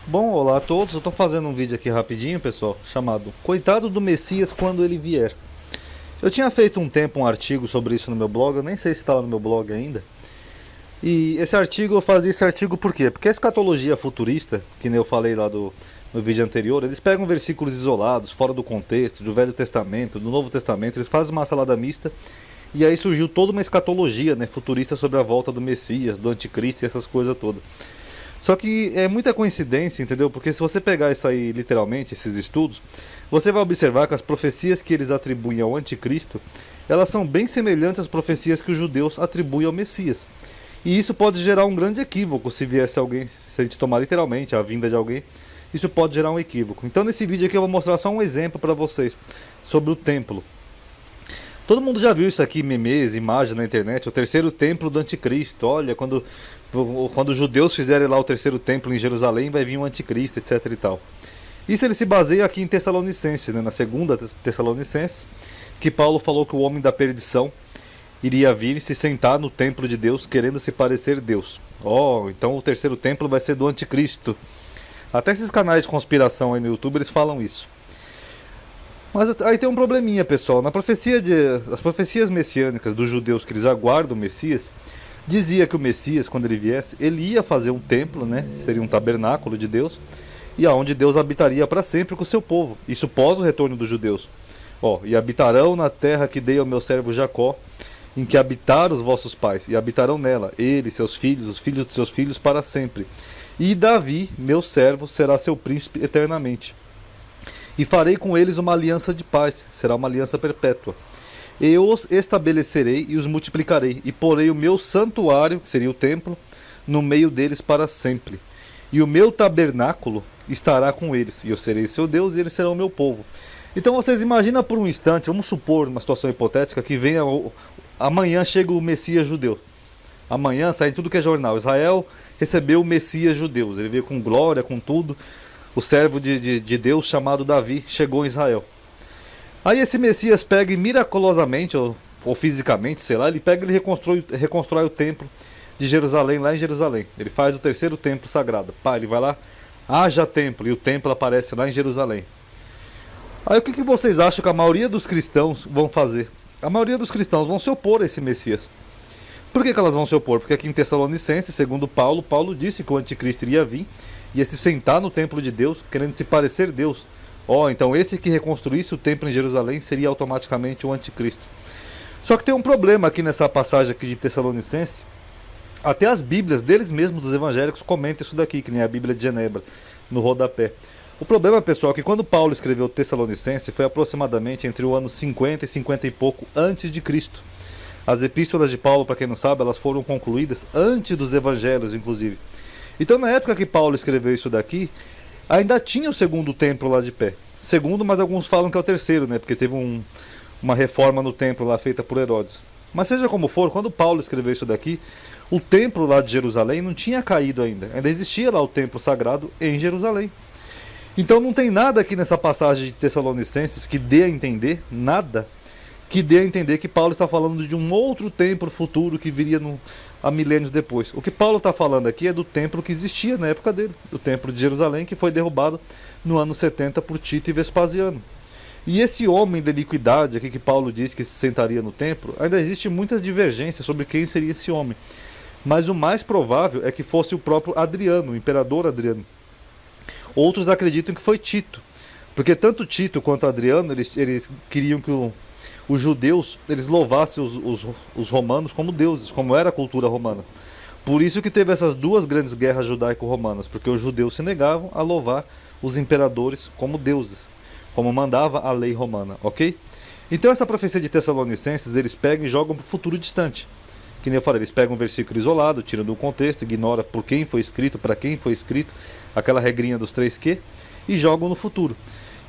Bom, olá a todos. Eu estou fazendo um vídeo aqui rapidinho, pessoal, chamado Coitado do Messias quando ele vier. Eu tinha feito um tempo um artigo sobre isso no meu blog, eu nem sei se está lá no meu blog ainda. E esse artigo, eu fazia esse artigo por quê? Porque a escatologia futurista, que nem eu falei lá no vídeo anterior, eles pegam versículos isolados, fora do contexto, do Velho Testamento, do Novo Testamento, eles fazem uma salada mista. E aí surgiu toda uma escatologia, né, futurista sobre a volta do Messias, do Anticristo e essas coisas todas. Só que é muita coincidência, entendeu? Porque se você pegar isso aí literalmente, esses estudos, você vai observar que as profecias que eles atribuem ao anticristo, elas são bem semelhantes às profecias que os judeus atribuem ao Messias. E isso pode gerar um grande equívoco se viesse alguém, se a gente tomar literalmente a vinda de alguém, isso pode gerar um equívoco. Então nesse vídeo aqui eu vou mostrar só um exemplo para vocês sobre o templo. Todo mundo já viu isso aqui, memes, imagens na internet, o terceiro templo do anticristo. Olha, quando os judeus fizerem lá o terceiro templo em Jerusalém, vai vir um anticristo, etc e tal. Isso ele se baseia aqui em Tessalonicenses, né, na segunda Tessalonicenses, que Paulo falou que o homem da perdição iria vir e se sentar no templo de Deus, querendo se parecer Deus. Oh, então o terceiro templo vai ser do anticristo. Até esses canais de conspiração aí no YouTube, eles falam isso. Mas aí tem um probleminha, pessoal. As profecias messiânicas dos judeus que eles aguardam o Messias, dizia que o Messias, quando ele viesse, ele ia fazer um templo, né? Seria um tabernáculo de Deus, e aonde Deus habitaria para sempre com o seu povo. Isso pós o retorno dos judeus. Ó, e habitarão na terra que dei ao meu servo Jacó, em que habitaram os vossos pais, e habitarão nela, ele, seus filhos, os filhos de seus filhos para sempre. E Davi, meu servo, será seu príncipe eternamente. E farei com eles uma aliança de paz, será uma aliança perpétua. Eu os estabelecerei e os multiplicarei, e porei o meu santuário, que seria o templo, no meio deles para sempre. E o meu tabernáculo estará com eles, e eu serei seu Deus, e eles serão o meu povo. Então vocês imaginam por um instante, vamos supor uma situação hipotética, que venha amanhã chega o Messias judeu. Amanhã sai tudo que é jornal. Israel recebeu o Messias judeu, ele veio com glória, com tudo. O servo de Deus chamado Davi chegou em Israel. Aí esse Messias pega e miraculosamente, ou fisicamente, sei lá, ele pega e reconstrói o templo de Jerusalém, lá em Jerusalém. Ele faz o terceiro templo sagrado. Pá, ele vai lá, haja templo, e o templo aparece lá em Jerusalém. Aí o que vocês acham que a maioria dos cristãos vão fazer? A maioria dos cristãos vão se opor a esse Messias. Por que elas vão se opor? Porque aqui em Tessalonicenses, segundo Paulo, Paulo disse que o anticristo iria vir, ia se sentar no templo de Deus, querendo se parecer Deus. Ó, então esse que reconstruísse o templo em Jerusalém seria automaticamente o anticristo. Só que tem um problema aqui nessa passagem aqui de Tessalonicenses. Até as bíblias deles mesmos, dos evangélicos, comentam isso daqui, que nem a Bíblia de Genebra, no rodapé. O problema, pessoal, é que quando Paulo escreveu Tessalonicenses, foi aproximadamente entre o ano 50 e 50 e pouco antes de Cristo. As epístolas de Paulo, para quem não sabe, elas foram concluídas antes dos evangelhos, inclusive. Então, na época que Paulo escreveu isso daqui, ainda tinha o segundo templo lá de pé. Segundo, mas alguns falam que é o terceiro, né? Porque teve uma reforma no templo lá feita por Herodes. Mas seja como for, quando Paulo escreveu isso daqui, o templo lá de Jerusalém não tinha caído ainda. Ainda existia lá o templo sagrado em Jerusalém. Então não tem nada aqui nessa passagem de Tessalonicenses que dê a entender, nada, que dê a entender que Paulo está falando de um outro templo futuro que viria há milênios depois. O que Paulo está falando aqui é do templo que existia na época dele, o templo de Jerusalém, que foi derrubado no ano 70 por Tito e Vespasiano. E esse homem de iniquidade aqui que Paulo diz que se sentaria no templo, ainda existe muitas divergências sobre quem seria esse homem. Mas o mais provável é que fosse o próprio Adriano, o imperador Adriano. Outros acreditam que foi Tito, porque tanto Tito quanto Adriano, eles queriam que os judeus eles louvassem os romanos como deuses, como era a cultura romana. Por isso que teve essas duas grandes guerras judaico-romanas, porque os judeus se negavam a louvar os imperadores como deuses, como mandava a lei romana, ok? Então essa profecia de Tessalonicenses, eles pegam e jogam para o futuro distante. Que nem eu falei, eles pegam um versículo isolado, tiram do contexto, ignora por quem foi escrito, para quem foi escrito, aquela regrinha dos três Q, e jogam no futuro.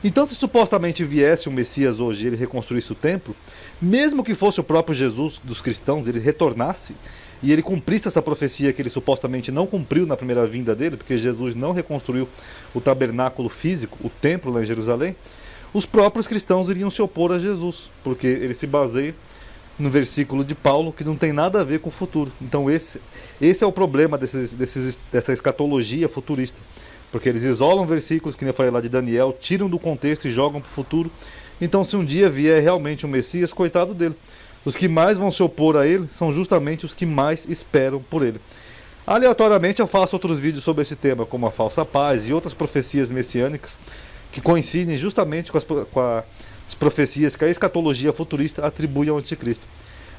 Então, se supostamente viesse o Messias hoje e ele reconstruísse o templo, mesmo que fosse o próprio Jesus dos cristãos, ele retornasse e ele cumprisse essa profecia que ele supostamente não cumpriu na primeira vinda dele, porque Jesus não reconstruiu o tabernáculo físico, o templo lá em Jerusalém, os próprios cristãos iriam se opor a Jesus, porque ele se baseia no versículo de Paulo que não tem nada a ver com o futuro. Então esse é o problema dessa escatologia futurista. Porque eles isolam versículos, que nem eu falei lá de Daniel, tiram do contexto e jogam para o futuro. Então, se um dia vier realmente um Messias, coitado dele. Os que mais vão se opor a ele são justamente os que mais esperam por ele. Aleatoriamente eu faço outros vídeos sobre esse tema, como a falsa paz e outras profecias messiânicas, que coincidem justamente com as profecias que a escatologia futurista atribui ao anticristo.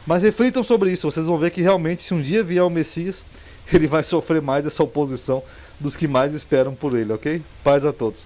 Mas reflitam sobre isso, vocês vão ver que realmente, se um dia vier o Messias, ele vai sofrer mais essa oposição dos que mais esperam por ele, ok? Paz a todos.